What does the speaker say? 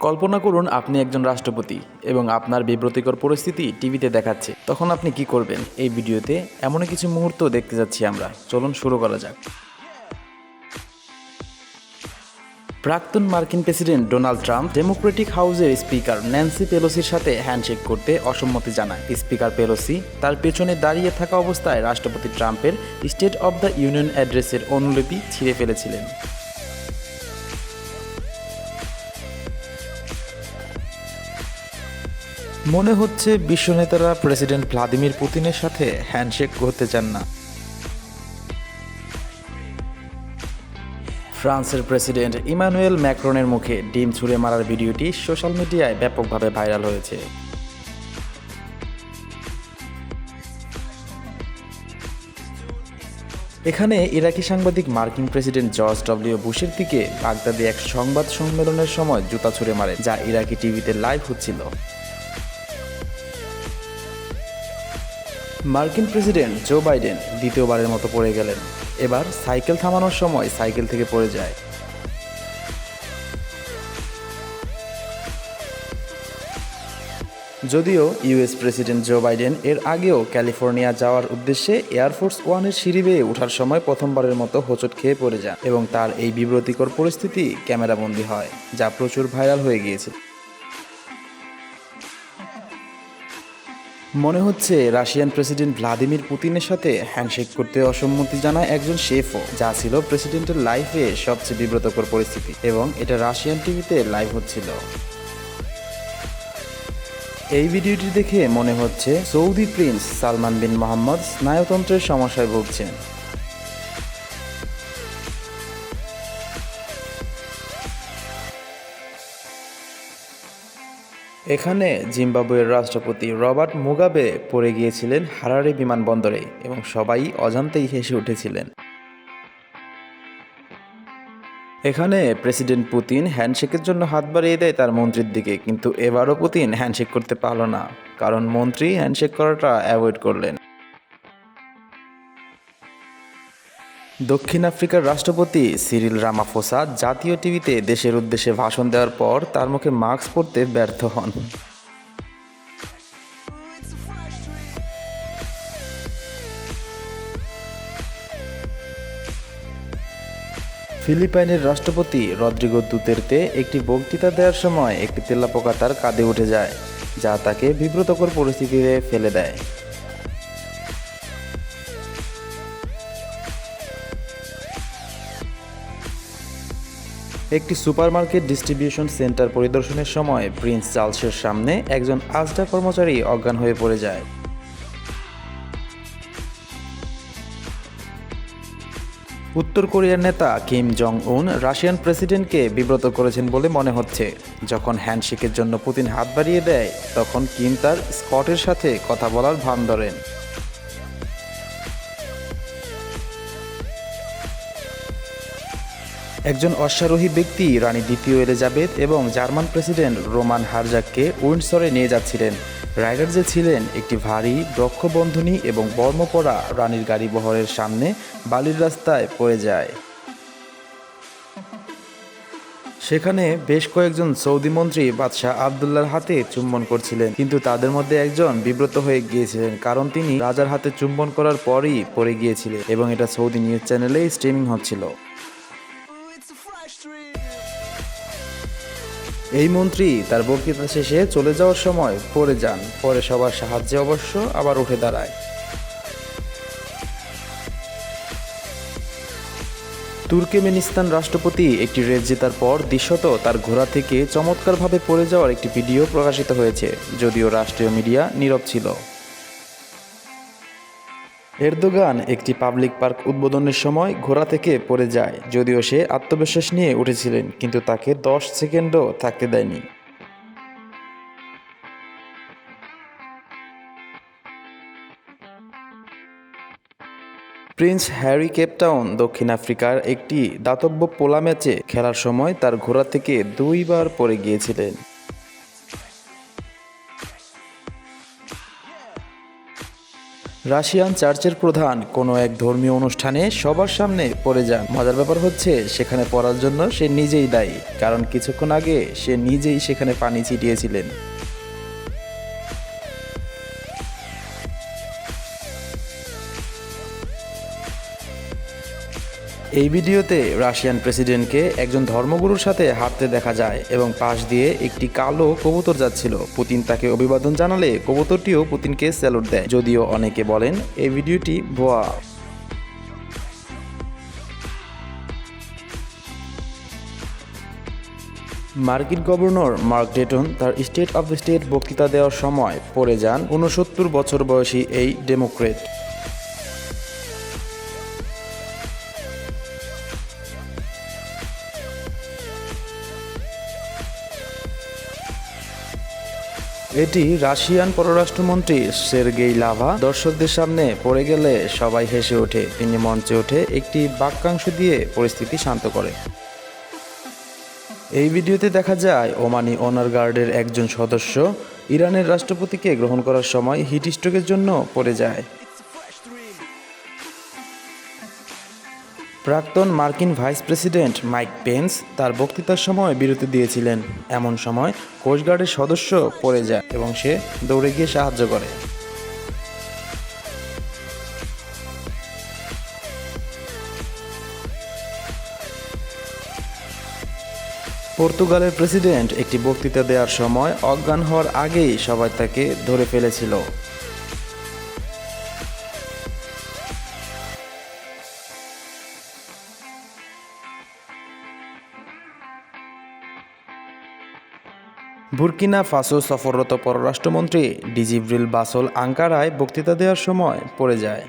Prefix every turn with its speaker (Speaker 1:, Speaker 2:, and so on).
Speaker 1: কল্পনা করুন আপনি একজন রাষ্ট্রপতি এবং আপনার বিব্রতিকর পরিস্থিতি টিভিতে দেখাচ্ছে। তখন আপনি কি করবেন? এই ভিডিওতে এমন কিছু মুহূর্ত দেখতে যাচ্ছি আমরা। চলুন শুরু করা যাক। প্রাক্তন মার্কিন প্রেসিডেন্ট ডোনাল্ড ট্রাম্প ডেমোক্রেটিক হাউসের স্পিকার ন্যান্সি পেলোসির সাথে হ্যান্ডশেক করতে অসম্মতি জানায়। স্পিকার পেলোসি তার পেছনে দাঁড়িয়ে থাকা অবস্থায় রাষ্ট্রপতি ট্রাম্পের স্টেট অব দ্য ইউনিয়ন অ্যাড্রেসের অনুলিপি ছিঁড়ে ফেলেছিলেন। মনে হচ্ছে বিশ্ব নেতারা প্রেসিডেন্ট ভ্লাদিমির পুতিনের সাথে হ্যান্ডশেক করতে চান না। ফ্রান্সের প্রেসিডেন্ট ইমানুয়েল ম্যাক্রনের মুখে ডিম ছুঁড়ে মারার ভিডিওটি সোশ্যাল মিডিয়ায় ব্যাপকভাবে ভাইরাল হয়েছে। এখানে ইরাকি সাংবাদিক মার্কিন প্রেসিডেন্ট জর্জ ডব্লিউ বুশের দিকে বাগদাদে এক সংবাদ সম্মেলনের সময় জুতা ছুঁড়ে মারে, যা ইরাকি টিভিতে লাইভ হচ্ছিল। মার্কিন প্রেসিডেন্ট জো বাইডেন দ্বিতীয়বারের মতো পড়ে গেলেন। এবার সাইকেল থামানোর সময় সাইকেল থেকে পড়ে যায়। যদিও ইউএস প্রেসিডেন্ট জো বাইডেন এর আগেও ক্যালিফোর্নিয়া যাওয়ার উদ্দেশ্যে এয়ারফোর্স ওয়ানের সিঁড়ি বেয়ে ওঠার সময় প্রথমবারের মতো হোঁচট খেয়ে পড়ে যান এবং তার এই বিব্রতিকর পরিস্থিতি ক্যামেরাবন্দী হয়, যা প্রচুর ভাইরাল হয়ে গিয়েছে। মনে হচ্ছে রাশিয়ান প্রেসিডেন্ট ভ্লাদিমির পুতিনের সাথে হ্যান্ডশেক করতে অসম্মতি জানায় একজন শেফও, যা ছিল প্রেসিডেন্টের লাইফে সবচেয়ে বিব্রতকর পরিস্থিতি এবং এটা রাশিয়ান টিভিতে লাইভ হচ্ছিল। এই ভিডিওটি দেখে মনে হচ্ছে সৌদি প্রিন্স সালমান বিন মোহাম্মদ স্নায়ুতন্ত্রের সমস্যায় ভুগছেন। এখানে জিম্বাবুয়ের রাষ্ট্রপতি রবার্ট মুগাবে পড়ে গিয়েছিলেন হারারে বিমানবন্দরে এবং সবাই অজান্তেই হেসে উঠেছিলেন। এখানে প্রেসিডেন্ট পুতিন হ্যান্ডশেকের জন্য হাত বাড়িয়ে দেয় তার মন্ত্রীর দিকে, কিন্তু এবারও পুতিন হ্যান্ডশেক করতে পারল না, কারণ মন্ত্রী হ্যান্ডশেক করাটা অ্যাভয়েড করলেন। দক্ষিণ আফ্রিকার রাষ্ট্রপতি সিরিল রামাফোসা জাতীয় টিভিতে দেশের উদ্দেশ্যে ভাষণ দেওয়ার পর তার মুখে মাস্ক পরতে ব্যর্থ হন। ফিলিপাইনের রাষ্ট্রপতি রদ্রিগো দুতের্তে একটি বক্তৃতা দেওয়ার সময় একটি তেলাপোকা তার কাঁধে উঠে যায়, যা তাকে বিব্রতকর পরিস্থিতিতে ফেলে দেয়। একটি সুপারমার্কেট ডিস্ট্রিবিউশন সেন্টার পরিদর্শনের সময় প্রিন্স চার্লসের সামনে একজন আজডা কর্মচারী অজ্ঞান হয়ে পড়ে যায়। উত্তর কোরিয়ার নেতা কিম জং উন রাশিয়ান প্রেসিডেন্টকে বিব্রত করেছেন বলে মনে হচ্ছে। যখন হ্যান্ডশেকের জন্য পুতিন হাত বাড়িয়ে দেয়, তখন কিম তার স্কটের সাথে কথা বলার ভান ধরেন। একজন অশ্বারোহী ব্যক্তি রানী দ্বিতীয় এলিজাবেথ এবং জার্মান প্রেসিডেন্ট রোমান হারজাককে উইন্ডসরে নিয়ে যাচ্ছিলেন। রাইডার যে ছিলেন একটি ভারী বক্ষবন্ধনী এবং বর্ম পরা রানীর গাড়ি বহরের সামনে বালির রাস্তায় পড়ে যায়। সেখানে বেশ কয়েকজন সৌদি মন্ত্রী বাদশাহ আবদুল্লাহর হাতে চুম্বন করছিলেন, কিন্তু তাদের মধ্যে একজন বিব্রত হয়ে গিয়েছিলেন কারণ তিনি রাজার হাতে চুম্বন করার পরই পড়ে গিয়েছিলেন এবং এটা সৌদি নিউজ চ্যানেলে স্ট্রিমিং হচ্ছিল। এই মন্ত্রী তার বক্তৃতা শেষে চলে যাওয়ার সময় পড়ে যান, পরে সবার সাহায্যে অবশ্য আবার উঠে দাঁড়ায়। তুর্কমেনিস্তান রাষ্ট্রপতি একটি রেস জেতার পর দৃশ্যত তার ঘোড়া থেকে চমৎকারভাবে পড়ে যাওয়ার একটি ভিডিও প্রকাশিত হয়েছে, যদিও রাষ্ট্রীয় মিডিয়া নীরব ছিল। এরদোগান একটি পাবলিক পার্ক উদ্বোধনের সময় ঘোড়া থেকে পড়ে যায়, যদিও সে আত্মবিশ্বাস নিয়ে উঠেছিলেন, কিন্তু তাকে 10 সেকেন্ডও থাকতে দেয়নি। প্রিন্স হ্যারি কেপটাউন দক্ষিণ আফ্রিকার একটি দাতব্য পোলা ম্যাচে খেলার সময় তার ঘোড়া থেকে 2 বার পড়ে গিয়েছিলেন। রাশিয়ান চার্চের প্রধান কোনো এক ধর্মীয় অনুষ্ঠানে সবার সামনে পড়ে যান। মজার ব্যাপার হচ্ছে, সেখানে পড়ার জন্য সে নিজেই দায়ী, কারণ কিছুক্ষণ আগে সে নিজেই সেখানে পানি ছিটিয়েছিলেন। এই ভিডিওতে রাশিয়ান প্রেসিডেন্টকে একজন ধর্মগুরুর সাথে হাঁটতে দেখা যায় এবং পাশ দিয়ে একটি কালো কবুতর যাচ্ছিল। পুতিন তাকে অভিবাদন জানালে কবুতরটিও পুতিনকে স্যালুট দেয়, যদিও অনেকে বলেন এই ভিডিওটি ভুয়া। মার্কিন গভর্নর মার্ক ডেটন তার স্টেট অব দ্য স্টেট বক্তৃতা দেওয়ার সময় পড়ে যান 69 বছর বয়সী এই ডেমোক্রেট। এটি রাশিয়ান পররাষ্ট্রমন্ত্রী সের্গেই লাভা দর্শকদের সামনে পড়ে গেলে সবাই হেসে ওঠে। তিনি মঞ্চে উঠে একটি বাক্যাংশ দিয়ে পরিস্থিতি শান্ত করে। এই ভিডিওতে দেখা যায় ওমানি অনার গার্ডের একজন সদস্য ইরানের রাষ্ট্রপতিকে গ্রহণ করার সময় হিট স্ট্রোকের জন্য পড়ে যায়। প্রাক্তন মার্কিন ভাইস প্রেসিডেন্ট মাইক পেন্স তার বক্তৃতার সময় বিরতি দিয়েছিলেন। এমন সময় কোস্টগার্ডের সদস্য পড়ে যায় এবং সে দৌড়ে গিয়ে সাহায্য করে। পর্তুগালের প্রেসিডেন্ট একটি বক্তৃতা দেওয়ার সময় অজ্ঞান হওয়ার আগেই সবাই তাকে ধরে ফেলেছিল। বুর্কিনা ফাসো সফররত পররাষ্ট্রমন্ত্রী ডিজিব্রিল বাসল আঙ্কারায় বক্তৃতা দেওয়ার সময় পড়ে যায়।